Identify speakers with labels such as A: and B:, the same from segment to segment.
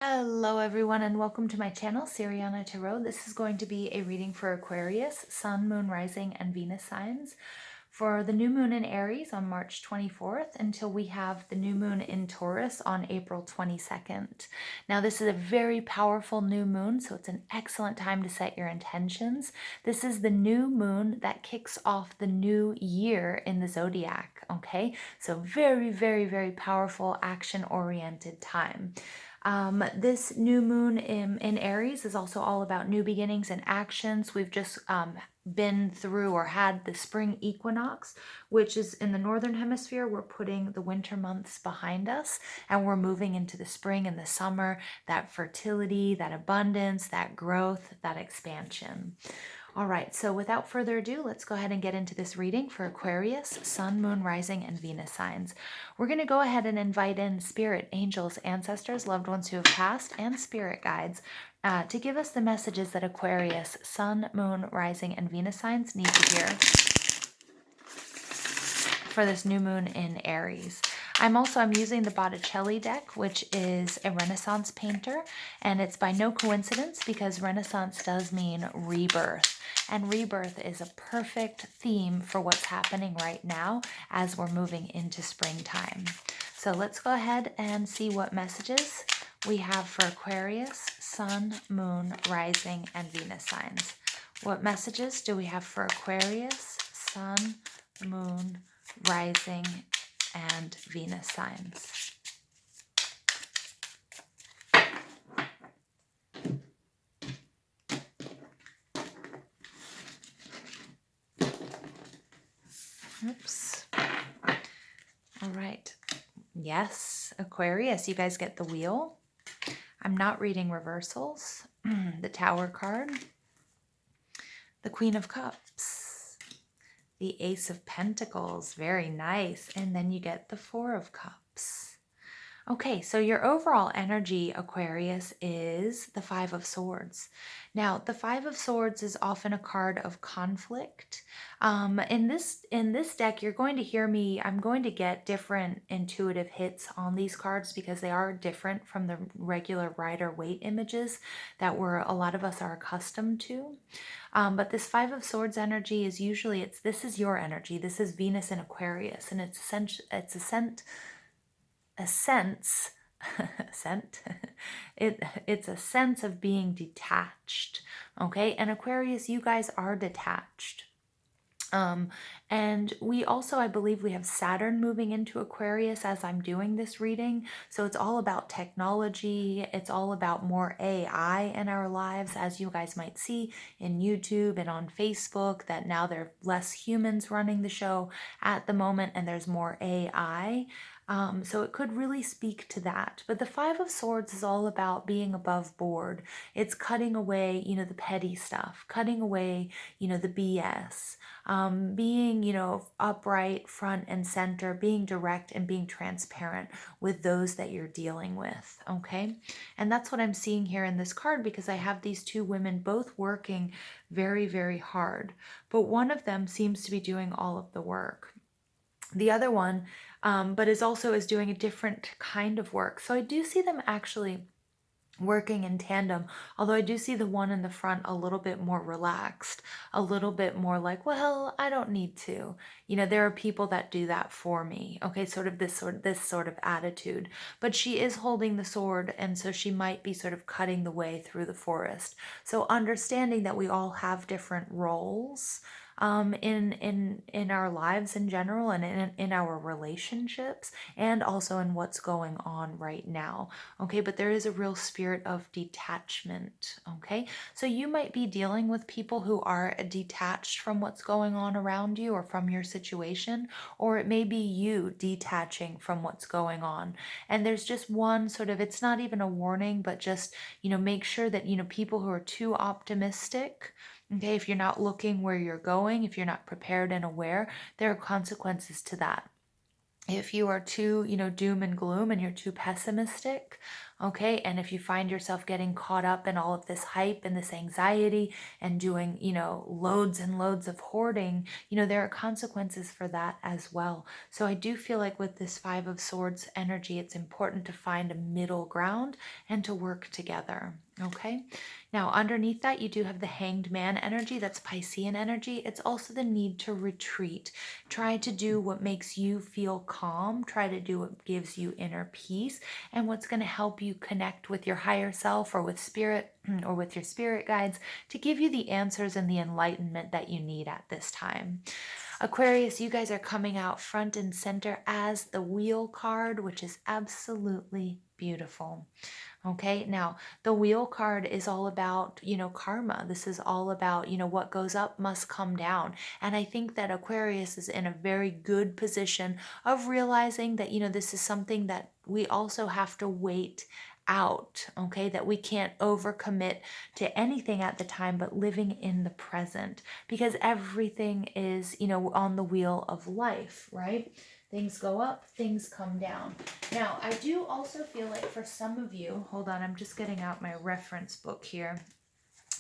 A: Hello everyone and welcome to my channel, Siriana Tarot. This is going to be a reading for Aquarius, Sun, Moon, Rising, and Venus signs for the new moon in Aries on March 24th until we have the new moon in Taurus on April 22nd. Now this is a very powerful new moon, so it's an excellent time to set your intentions. This is the new moon that kicks off the new year in the zodiac, okay? So very powerful action-oriented time. This new moon in Aries is also all about new beginnings and actions. We've just been through or had the spring equinox, which is in the northern hemisphere. We're putting the winter months behind us and we're moving into the spring and the summer, that fertility, that abundance, that growth, that expansion. All right, so without further ado, let's go ahead and get into this reading for Aquarius, Sun, Moon, Rising, and Venus signs. We're going to go ahead and invite in spirit, angels, ancestors, loved ones who have passed, and spirit guides to give us the messages that Aquarius, Sun, Moon, Rising, and Venus signs need to hear for this new moon in Aries. I'm using the Botticelli deck, which is a Renaissance painter, and it's by no coincidence because Renaissance does mean rebirth, and rebirth is a perfect theme for what's happening right now as we're moving into springtime. So let's go ahead and see what messages we have for Aquarius, Sun, Moon, Rising, and Venus signs. What messages do we have for Aquarius, Sun, Moon, Rising, and Venus signs? Oops. All right. Yes, Aquarius, you guys get the wheel. I'm not reading reversals. The Tower card, the Queen of Cups, the Ace of Pentacles, very nice. And then you get the Four of Cups. Okay, so your overall energy, Aquarius, is the Five of Swords. Now, the Five of Swords is often a card of conflict. In this deck, you're going to hear me. I'm going to get different intuitive hits on these cards because they are different from the regular Rider-Waite images that a lot of us are accustomed to. But this Five of Swords energy is usually this is your energy. This is Venus in Aquarius, and it's it's a sense of being detached, okay? And Aquarius, you guys are detached. And we also, I believe we have Saturn moving into Aquarius as I'm doing this reading. So it's all about technology. It's all about more AI in our lives, as you guys might see in YouTube and on Facebook, that now there are less humans running the show at the moment and there's more AI. So it could really speak to that. But the Five of Swords is all about being above board. It's cutting away, the petty stuff, cutting away, the BS, being, upright, front and center, being direct and being transparent with those that you're dealing with, okay? And that's what I'm seeing here in this card because I have these two women both working very hard, but one of them seems to be doing all of the work. The other one, but is doing a different kind of work. So I do see them actually working in tandem, although I do see the one in the front a little bit more relaxed, a little bit more like, well, I don't need to. There are people that do that for me. Okay, this sort of attitude. But she is holding the sword, and so she might be sort of cutting the way through the forest. So understanding that we all have different roles in our lives in general and in our relationships and also in what's going on right now. Okay, but there is a real spirit of detachment. Okay, so you might be dealing with people who are detached from what's going on around you or from your situation, or it may be you detaching from what's going on. And there's just one sort of, it's not even a warning, but just, make sure that, people who are too optimistic, okay, if you're not looking where you're going, if you're not prepared and aware, there are consequences to that. If you are too, doom and gloom and you're too pessimistic, Okay. And if you find yourself getting caught up in all of this hype and this anxiety and doing, loads and loads of hoarding, there are consequences for that as well. So I do feel like with this Five of Swords energy, it's important to find a middle ground and to work together. Okay. Now, underneath that, you do have the Hanged Man energy. That's Piscean energy. It's also the need to retreat. Try to do what makes you feel calm. Try to do what gives you inner peace and what's going to help you connect with your higher self or with spirit or with your spirit guides to give you the answers and the enlightenment that you need at this time. Aquarius, you guys are coming out front and center as the Wheel card, which is absolutely beautiful. Okay, now the Wheel card is all about, karma. This is all about, what goes up must come down. And I think that Aquarius is in a very good position of realizing that, this is something that we also have to wait out, okay, that we can't overcommit to anything at the time, but living in the present because everything is, on the wheel of life, right? Things go up, things come down. Now, I do also feel like for some of you, hold on, I'm just getting out my reference book here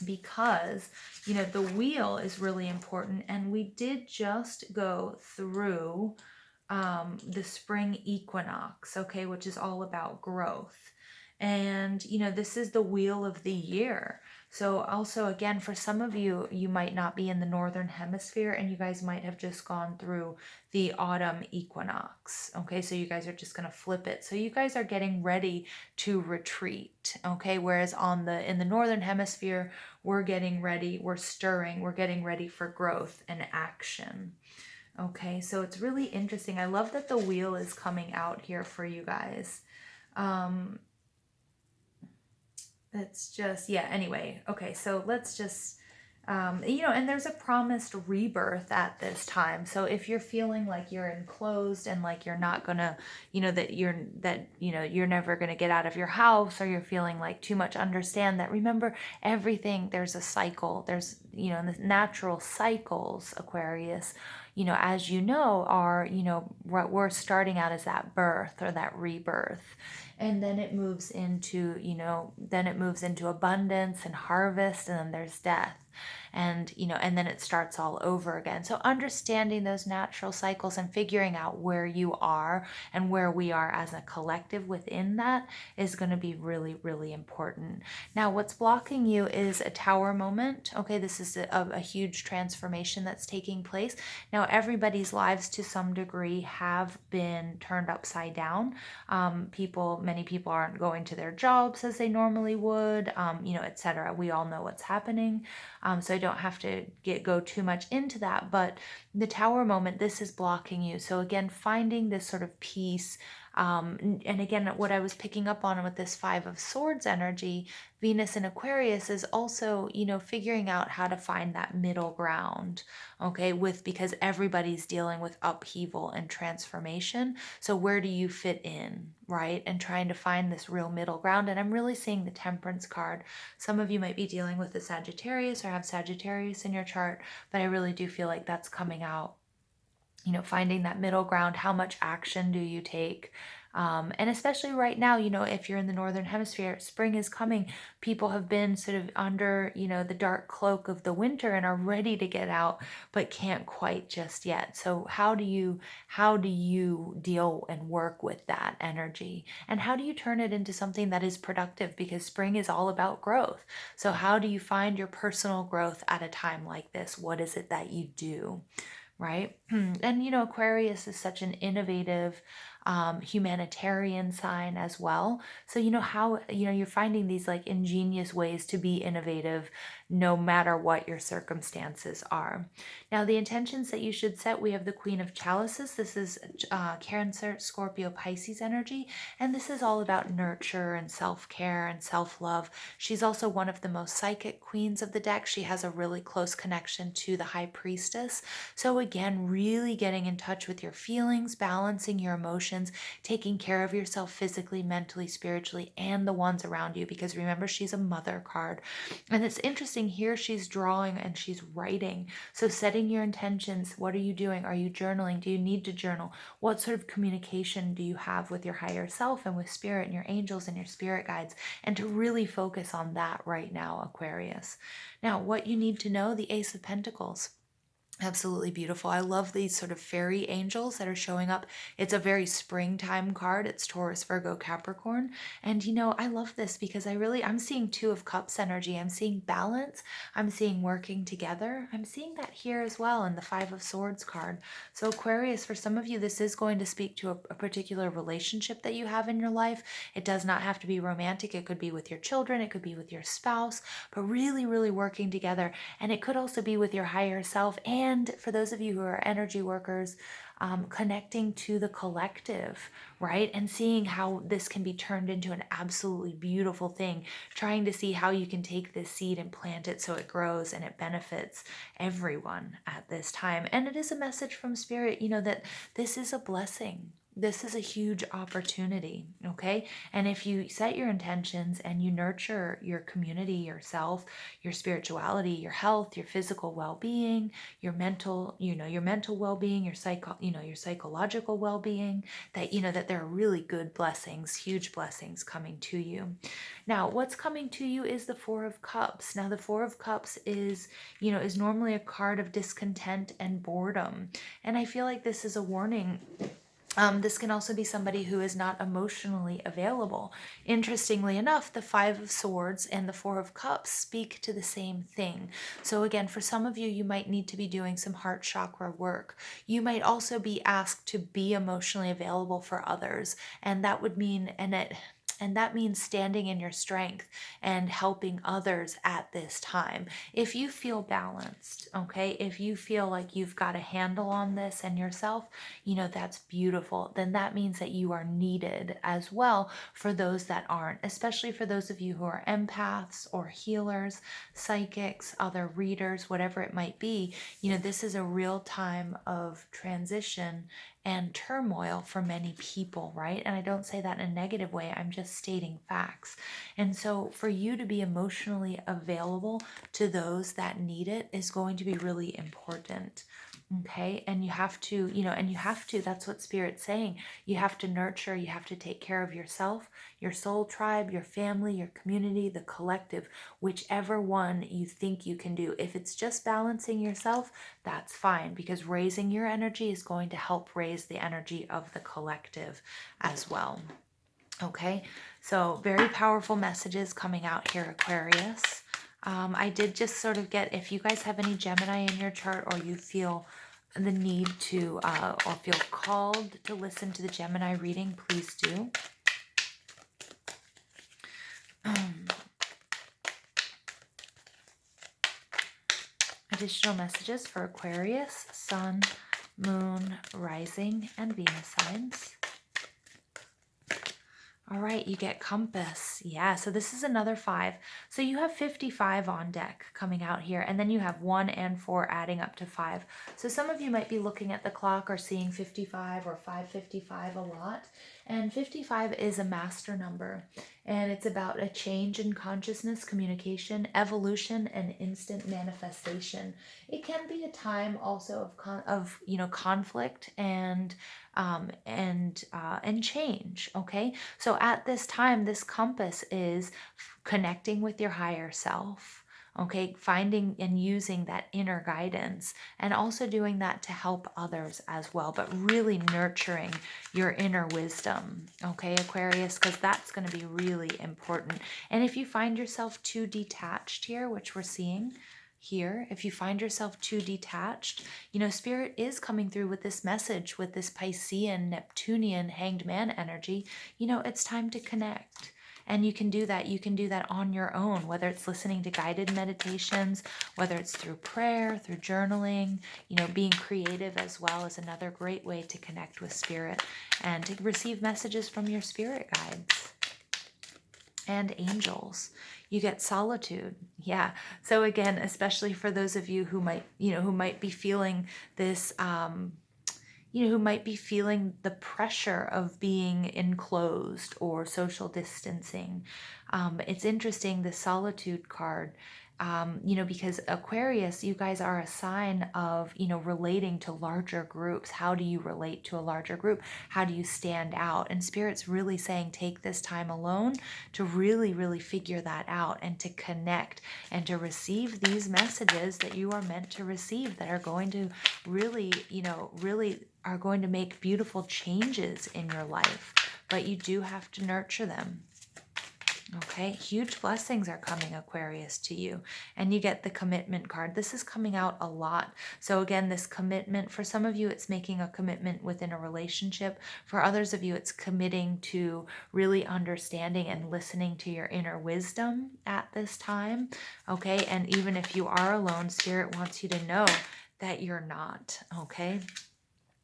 A: because, the wheel is really important. And we did just go through the spring equinox, okay, which is all about growth. And, this is the wheel of the year. So also, again, for some of you, you might not be in the northern hemisphere and you guys might have just gone through the autumn equinox. Okay, so you guys are just going to flip it. So you guys are getting ready to retreat. Okay, whereas in the northern hemisphere, we're getting ready, we're stirring, we're getting ready for growth and action. Okay, so it's really interesting. I love that the wheel is coming out here for you guys. It's just, yeah, anyway. Okay, so let's just, and there's a promised rebirth at this time. So if you're feeling like you're enclosed and like you're not gonna, you're never gonna get out of your house, or you're feeling like too much, understand that, remember, everything, there's a cycle. There's, the natural cycles, Aquarius, as are, what we're starting out as that birth or that rebirth. And then it moves into, abundance and harvest, and then there's death. And, and then it starts all over again. So understanding those natural cycles and figuring out where you are and where we are as a collective within that is going to be really, really important. Now, what's blocking you is a tower moment. Okay, this is a huge transformation that's taking place. Now, everybody's lives to some degree have been turned upside down. Many people aren't going to their jobs as they normally would, etc. We all know what's happening. So I don't have to go too much into that, but the tower moment, this is blocking you. So again, finding this sort of peace. And again, what I was picking up on with this Five of Swords energy, Venus in Aquarius, is also, figuring out how to find that middle ground, okay, because everybody's dealing with upheaval and transformation. So where do you fit in, right? And trying to find this real middle ground. And I'm really seeing the Temperance card. Some of you might be dealing with the Sagittarius or have Sagittarius in your chart, but I really do feel like that's coming out. Finding that middle ground. How much action do you take? And especially right now, if you're in the northern hemisphere, spring is coming. People have been sort of under, the dark cloak of the winter and are ready to get out, but can't quite just yet. So how do you deal and work with that energy? And how do you turn it into something that is productive? Because spring is all about growth. So how do you find your personal growth at a time like this? What is it that you do? Right? And, Aquarius is such an innovative, humanitarian sign as well. So, how, you're finding these like ingenious ways to be innovative no matter what your circumstances are. Now, the intentions that you should set, we have the Queen of Chalices. This is Cancer, Scorpio, Pisces energy. And this is all about nurture and self-care and self-love. She's also one of the most psychic queens of the deck. She has a really close connection to the High Priestess. So again, really getting in touch with your feelings, balancing your emotions, intentions, taking care of yourself physically, mentally, spiritually, and the ones around you, because remember, she's a mother card. And it's interesting here, she's drawing and she's writing. So setting your intentions. What are you doing? Are you journaling? Do you need to journal? What sort of communication do you have with your higher self and with spirit and your angels and your spirit guides? And to really focus on that right now, Aquarius. Now, what you need to know, the Ace of Pentacles. Absolutely beautiful. I love these sort of fairy angels that are showing up. It's a very springtime card. It's Taurus, Virgo, Capricorn. And I love this because I'm seeing Two of Cups energy. I'm seeing balance. I'm seeing working together. I'm seeing that here as well in the Five of Swords card. So Aquarius, for some of you, this is going to speak to a particular relationship that you have in your life. It does not have to be romantic. It could be with your children. It could be with your spouse, but really, really working together. And it could also be with your higher self. And for those of you who are energy workers, connecting to the collective, right? And seeing how this can be turned into an absolutely beautiful thing, trying to see how you can take this seed and plant it so it grows and it benefits everyone at this time. And it is a message from Spirit, that this is a blessing. This is a huge opportunity, okay? And if you set your intentions and you nurture your community, yourself, your spirituality, your health, your physical well-being, your mental, your mental well-being, your psychological well-being, that there are really good blessings, huge blessings coming to you. Now, what's coming to you is the Four of Cups. Now, the Four of Cups is normally a card of discontent and boredom. And I feel like this is a warning. This can also be somebody who is not emotionally available. Interestingly enough, the Five of Swords and the Four of Cups speak to the same thing. So again, for some of you, you might need to be doing some heart chakra work. You might also be asked to be emotionally available for others. And that would mean, and that means standing in your strength and helping others at this time. If you feel balanced, okay, if you feel like you've got a handle on this and yourself, that's beautiful. Then that means that you are needed as well for those that aren't, especially for those of you who are empaths or healers, psychics, other readers, whatever it might be. This is a real time of transition and turmoil for many people, right? And I don't say that in a negative way. I'm just stating facts. And so for you to be emotionally available to those that need it is going to be really important. Okay. And you have to, that's what Spirit's saying. You have to nurture, you have to take care of yourself, your soul tribe, your family, your community, the collective, whichever one you think you can do. If it's just balancing yourself, that's fine, because raising your energy is going to help raise the energy of the collective as well. Okay. So very powerful messages coming out here, Aquarius. I did just sort of get, if you guys have any Gemini in your chart, or you feel the need to, or feel called to listen to the Gemini reading, please do. Additional messages for Aquarius, Sun, Moon, Rising, and Venus signs. All right, you get Compass. Yeah, so this is another 5. So you have 55 on deck coming out here, and then you have 1 and 4 adding up to 5. So some of you might be looking at the clock or seeing 55 or 555 a lot. And 55 is a master number, and it's about a change in consciousness, communication, evolution, and instant manifestation. It can be a time also of conflict and change. Okay, so at this time, this compass is connecting with your higher self. Okay, finding and using that inner guidance, and also doing that to help others as well, but really nurturing your inner wisdom. Okay, Aquarius, because that's going to be really important. And if you find yourself too detached here, which we're seeing here, if you find yourself too detached, Spirit is coming through with this message, with this Piscean, Neptunian, Hanged Man energy. It's time to connect. And you can do that. You can do that on your own, whether it's listening to guided meditations, whether it's through prayer, through journaling, being creative as well is another great way to connect with Spirit and to receive messages from your spirit guides and angels. You get solitude. Yeah. So again, especially for those of you who might be feeling this, who might be feeling the pressure of being enclosed or social distancing. It's interesting, the solitude card, because Aquarius, you guys are a sign of, relating to larger groups. How do you relate to a larger group? How do you stand out? And Spirit's really saying, take this time alone to really, really figure that out and to connect and to receive these messages that you are meant to receive, that are going to really, really are going to make beautiful changes in your life. But you do have to nurture them. Okay, huge blessings are coming, Aquarius, to you. And you get the commitment card. This is coming out a lot. So again, this commitment, for some of you, it's making a commitment within a relationship. For others of you, it's committing to really understanding and listening to your inner wisdom at this time. Okay, and even if you are alone, Spirit wants you to know that you're not. Okay.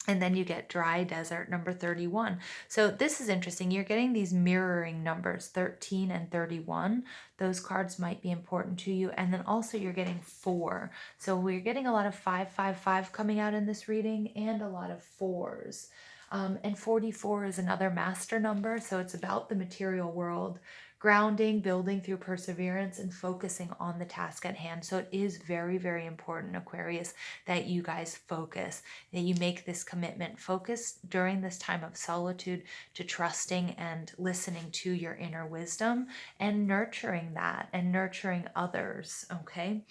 A: And then you get dry desert, number 31. So this is interesting. You're getting these mirroring numbers, 13 and 31. Those cards might be important to you. And then also you're getting 4. So we're getting a lot of 555 coming out in this reading, and a lot of 4s. And 44 is another master number. So it's about the material world, grounding, building through perseverance, and focusing on the task at hand. So it is very, very important, Aquarius, that you guys focus, that you make this commitment. Focus during this time of solitude to trusting and listening to your inner wisdom and nurturing that and nurturing others. Okay.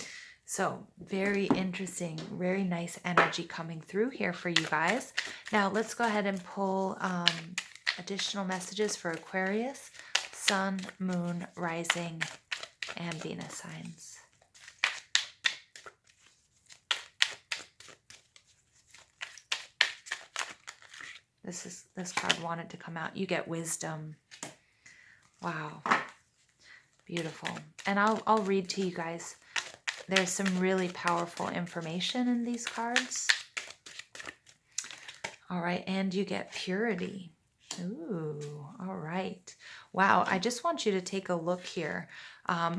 A: So very interesting, very nice energy coming through here for you guys. Now let's go ahead and pull additional messages for Aquarius, Sun, Moon, Rising, and Venus signs. This card wanted to come out. You get wisdom. Wow. Beautiful. And I'll read to you guys. There's some really powerful information in these cards. All right, and you get purity. Ooh, all right. Wow, I just want you to take a look here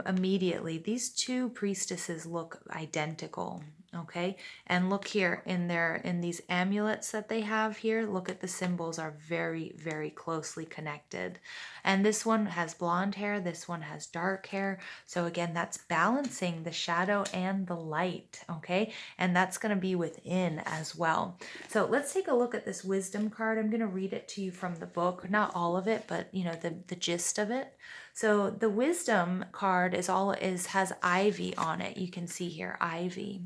A: immediately. These two priestesses look identical, okay? And look here in these amulets that they have here. Look at the symbols are very, very closely connected. And this one has blonde hair, this one has dark hair. So again, that's balancing the shadow and the light, okay? And that's going to be within as well. So let's take a look at this wisdom card. I'm going to read it to you from the book, not all of it, but the gist of it. So the wisdom card has ivy on it. You can see here ivy,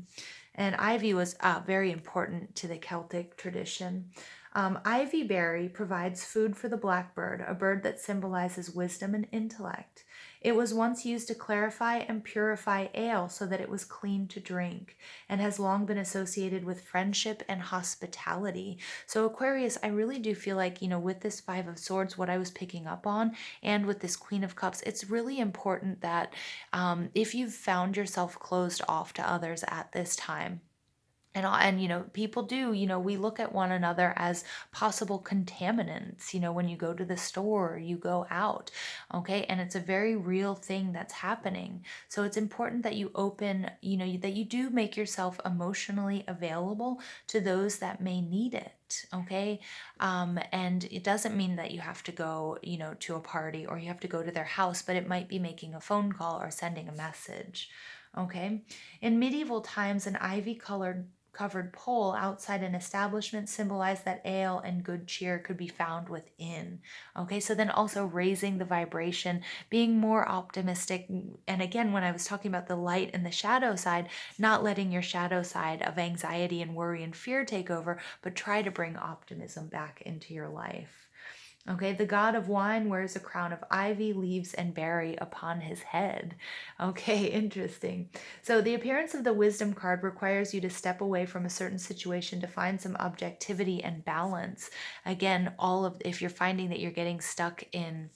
A: and ivy was very important to the Celtic tradition. Ivy berry provides food for the blackbird, a bird that symbolizes wisdom and intellect. It was once used to clarify and purify ale so that it was clean to drink, and has long been associated with friendship and hospitality. So Aquarius, I really do feel like, with this 5 of Swords, what I was picking up on, and with this Queen of Cups, it's really important that if you've found yourself closed off to others at this time, and people do, we look at one another as possible contaminants, when you go to the store or you go out, okay? And it's a very real thing that's happening. So it's important that you open, that you do make yourself emotionally available to those that may need it, okay? And it doesn't mean that you have to go, to a party or you have to go to their house, but it might be making a phone call or sending a message, okay? In medieval times, an ivy-covered pole outside an establishment symbolized that ale and good cheer could be found within. Okay, so then also raising the vibration, being more optimistic. And again, when I was talking about the light and the shadow side, not letting your shadow side of anxiety and worry and fear take over, but try to bring optimism back into your life. Okay, the god of wine wears a crown of ivy, leaves, and berry upon his head. Okay, interesting. So the appearance of the wisdom card requires you to step away from a certain situation to find some objectivity and balance. Again, if you're finding that you're getting stuck in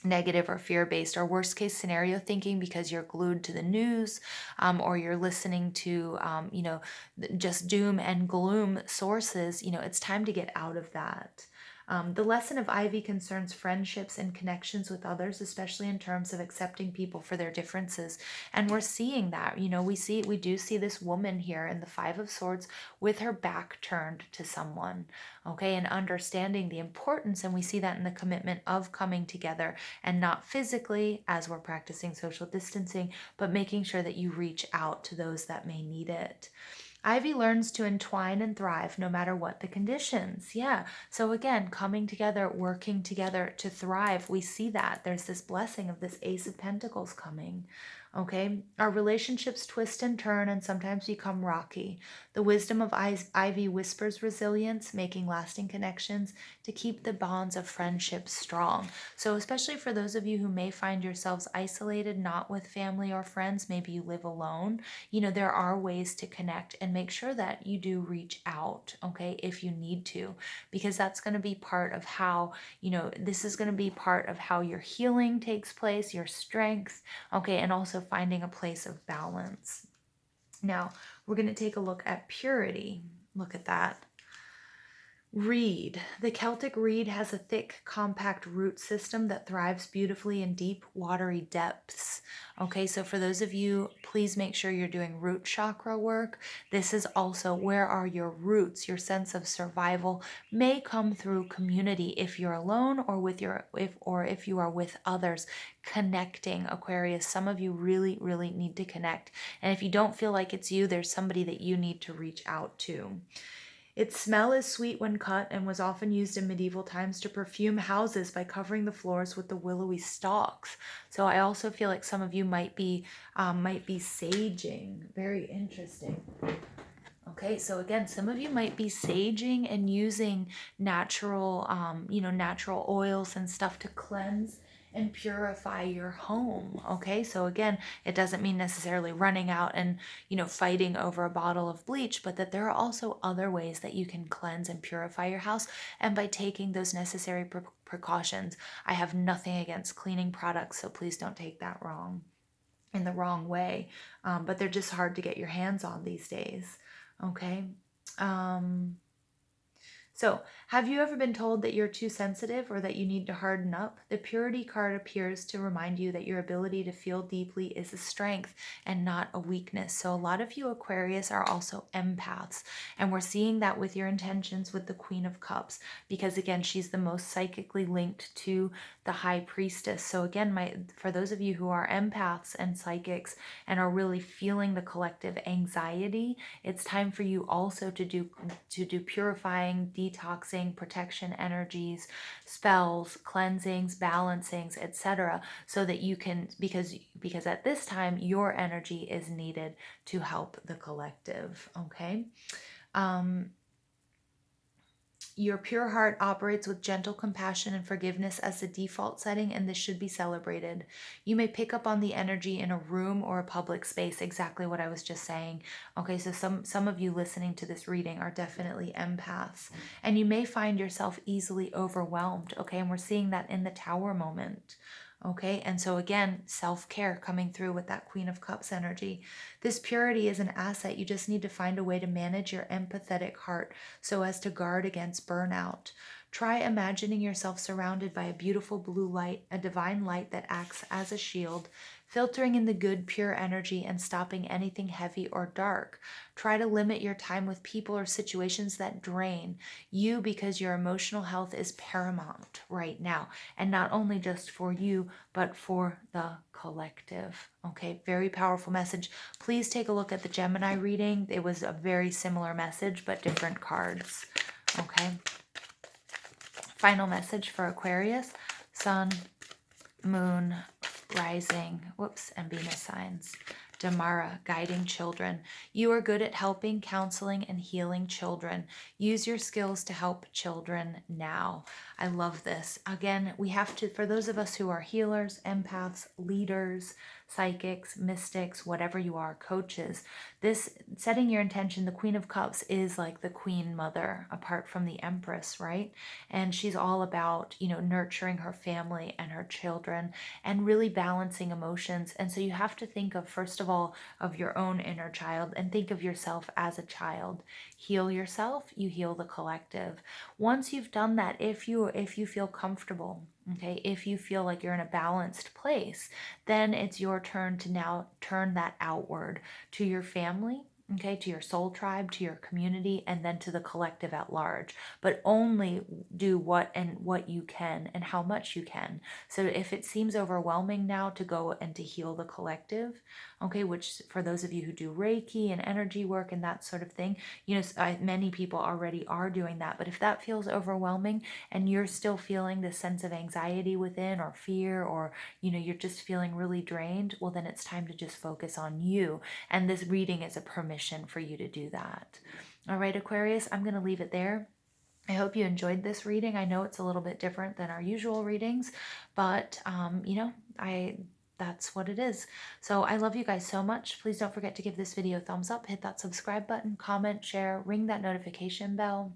A: negative or fear-based or worst case scenario thinking because you're glued to the news, or you're listening to just doom and gloom sources, it's time to get out of that. The lesson of Ivy concerns friendships and connections with others, especially in terms of accepting people for their differences. And we're seeing that, we do see this woman here in the Five of Swords with her back turned to someone, okay, and understanding the importance. And we see that in the commitment of coming together, and not physically as we're practicing social distancing, but making sure that you reach out to those that may need it. Ivy learns to entwine and thrive no matter what the conditions. Yeah. So again, coming together, working together to thrive. We see that there's this blessing of this Ace of Pentacles coming. Okay. Our relationships twist and turn and sometimes become rocky. The wisdom of Ivy whispers resilience, making lasting connections to keep the bonds of friendship strong. So especially for those of you who may find yourselves isolated, not with family or friends, maybe you live alone, there are ways to connect, and make sure that you do reach out, okay, if you need to, because that's going to be part of how, this is going to be part of how your healing takes place, your strength, okay, and also finding a place of balance. Now, we're going to take a look at purity. Look at that. Reed. The Celtic reed has a thick, compact root system that thrives beautifully in deep, watery depths. Okay, so for those of you, please make sure you're doing root chakra work. This is also where are your roots. Your sense of survival may come through community if you're alone, or if you are with others. Connecting, Aquarius. Some of you really, really need to connect. And if you don't feel like it's you, there's somebody that you need to reach out to. Its smell is sweet when cut and was often used in medieval times to perfume houses by covering the floors with the willowy stalks. So I also feel like some of you might be saging. Very interesting. Okay, so again, some of you might be saging and using natural, natural oils and stuff to cleanse and purify your home. Okay, so again, it doesn't mean necessarily running out and, fighting over a bottle of bleach, but that there are also other ways that you can cleanse and purify your house. And by taking those necessary precautions, I have nothing against cleaning products, so please don't take that in the wrong way. But they're just hard to get your hands on these days. Okay. So, have you ever been told that you're too sensitive or that you need to harden up? The Purity card appears to remind you that your ability to feel deeply is a strength and not a weakness. So, a lot of you Aquarius are also empaths, and we're seeing that with your intentions with the Queen of Cups, because again, she's the most psychically linked to the High Priestess. So, again, for those of you who are empaths and psychics and are really feeling the collective anxiety, it's time for you also to do purifying, detoxing, protection energies, spells, cleansings, balancings, etc., so that you can, because at this time your energy is needed to help the collective. Okay. Your pure heart operates with gentle compassion and forgiveness as the default setting, and this should be celebrated. You may pick up on the energy in a room or a public space, exactly what I was just saying. Okay, so some of you listening to this reading are definitely empaths, and you may find yourself easily overwhelmed. Okay, and we're seeing that in the Tower moment. Okay, and so again, self-care coming through with that Queen of Cups energy. This purity is an asset. You just need to find a way to manage your empathetic heart so as to guard against burnout. Try imagining yourself surrounded by a beautiful blue light, a divine light that acts as a shield, filtering in the good, pure energy and stopping anything heavy or dark. Try to limit your time with people or situations that drain you, because your emotional health is paramount right now. And not only just for you, but for the collective. Okay, very powerful message. Please take a look at the Gemini reading. It was a very similar message, but different cards. Okay. Final message for Aquarius: Sun, Moon, Rising, and Venus signs. Damara, guiding children. You are good at helping, counseling, and healing children. Use your skills to help children now. I love this. Again, we have to, for those of us who are healers, empaths, leaders, psychics, mystics, whatever you are, coaches, this setting your intention, the Queen of Cups is like the Queen Mother, apart from the Empress, right? And she's all about, nurturing her family and her children and really balancing emotions. And so you have to think of, first of of all of your own inner child, and think of yourself as a child. Heal yourself, you heal the collective. Once you've done that, if you feel comfortable, okay, if you feel like you're in a balanced place, then it's your turn to now turn that outward to your family, okay, to your soul tribe, to your community, and then to the collective at large. But only do what you can and how much you can. So if it seems overwhelming now to go and to heal the collective, okay, which for those of you who do Reiki and energy work and that sort of thing, many people already are doing that. But if that feels overwhelming and you're still feeling this sense of anxiety within, or fear, or you're just feeling really drained, well, then it's time to just focus on you. And this reading is a permission for you to do that. All right, Aquarius, I'm going to leave it there. I hope you enjoyed this reading. I know it's a little bit different than our usual readings, but that's what it is. So I love you guys so much. Please don't forget to give this video a thumbs up, hit that subscribe button, comment, share, ring that notification bell.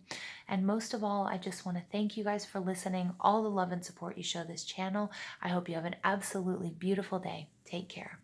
A: And most of all, I just want to thank you guys for listening, all the love and support you show this channel. I hope you have an absolutely beautiful day. Take care.